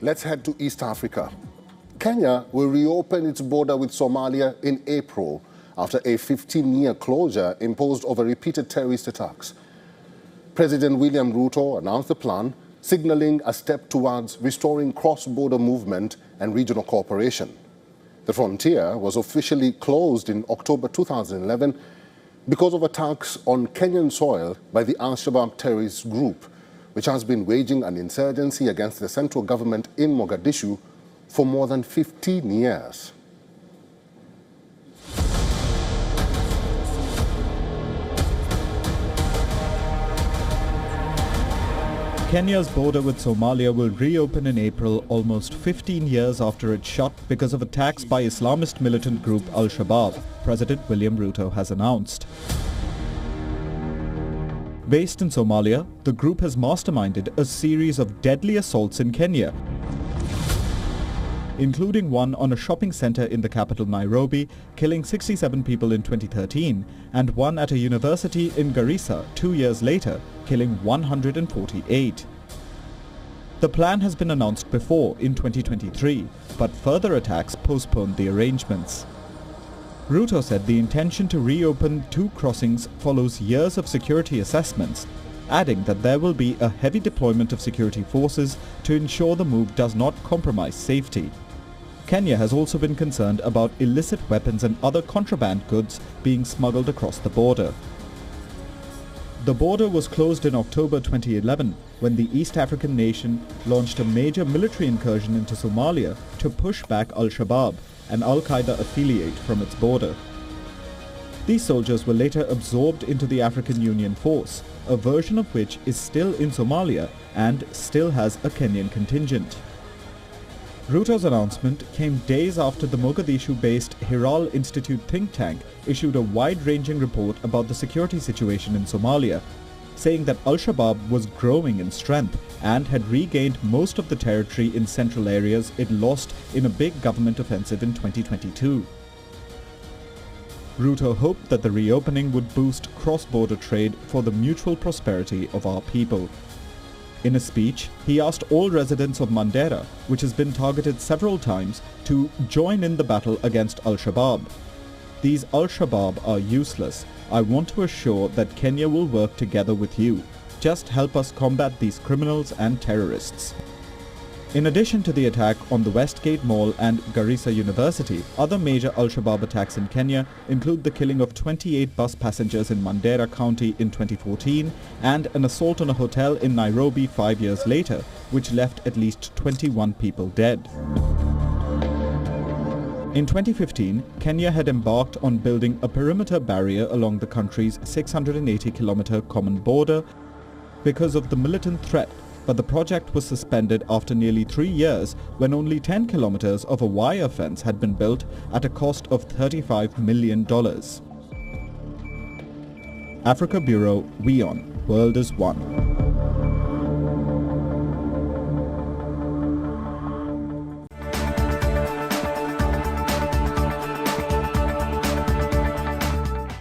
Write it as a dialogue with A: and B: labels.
A: Let's head to East Africa. Kenya will reopen its border with Somalia in April after a 15-year closure imposed over repeated terrorist attacks. President William Ruto announced the plan, signaling a step towards restoring cross-border movement and regional cooperation. The frontier was officially closed in October 2011 because of attacks on Kenyan soil by the Al-Shabaab terrorist group, which has been waging an insurgency against the central government in Mogadishu for more than 15 years.
B: Kenya's border with Somalia will reopen in April, almost 15 years after it shut because of attacks by Islamist militant group Al-Shabaab, President William Ruto has announced. Based in Somalia, the group has masterminded a series of deadly assaults in Kenya, including one on a shopping center in the capital Nairobi, killing 67 people in 2013, and one at a university in Garissa 2 years later, killing 148. The plan has been announced before in 2023, but further attacks postponed the arrangements. Ruto said the intention to reopen two crossings follows years of security assessments, adding that there will be a heavy deployment of security forces to ensure the move does not compromise safety. Kenya has also been concerned about illicit weapons and other contraband goods being smuggled across the border. The border was closed in October 2011 when the East African nation launched a major military incursion into Somalia to push back Al-Shabaab, an Al-Qaeda affiliate, from its border. These soldiers were later absorbed into the African Union force, a version of which is still in Somalia and still has a Kenyan contingent. Ruto's announcement came days after the Mogadishu-based Hiral Institute think tank issued a wide-ranging report about the security situation in Somalia, saying that Al-Shabaab was growing in strength and had regained most of the territory in central areas it lost in a big government offensive in 2022. Ruto hoped that the reopening would boost cross-border trade for the mutual prosperity of our people. In a speech, he asked all residents of Mandera, which has been targeted several times, to join in the battle against Al-Shabaab. These Al-Shabaab are useless. I want to assure that Kenya will work together with you. Just help us combat these criminals and terrorists. In addition to the attack on the Westgate Mall and Garissa University, other major Al-Shabaab attacks in Kenya include the killing of 28 bus passengers in Mandera County in 2014 and an assault on a hotel in Nairobi 5 years later, which left at least 21 people dead. In 2015, Kenya had embarked on building a perimeter barrier along the country's 680-kilometer common border because of the militant threat, but the project was suspended after nearly 3 years when only 10 kilometers of a wire fence had been built at a cost of $35 million. Africa Bureau, WION, World is One.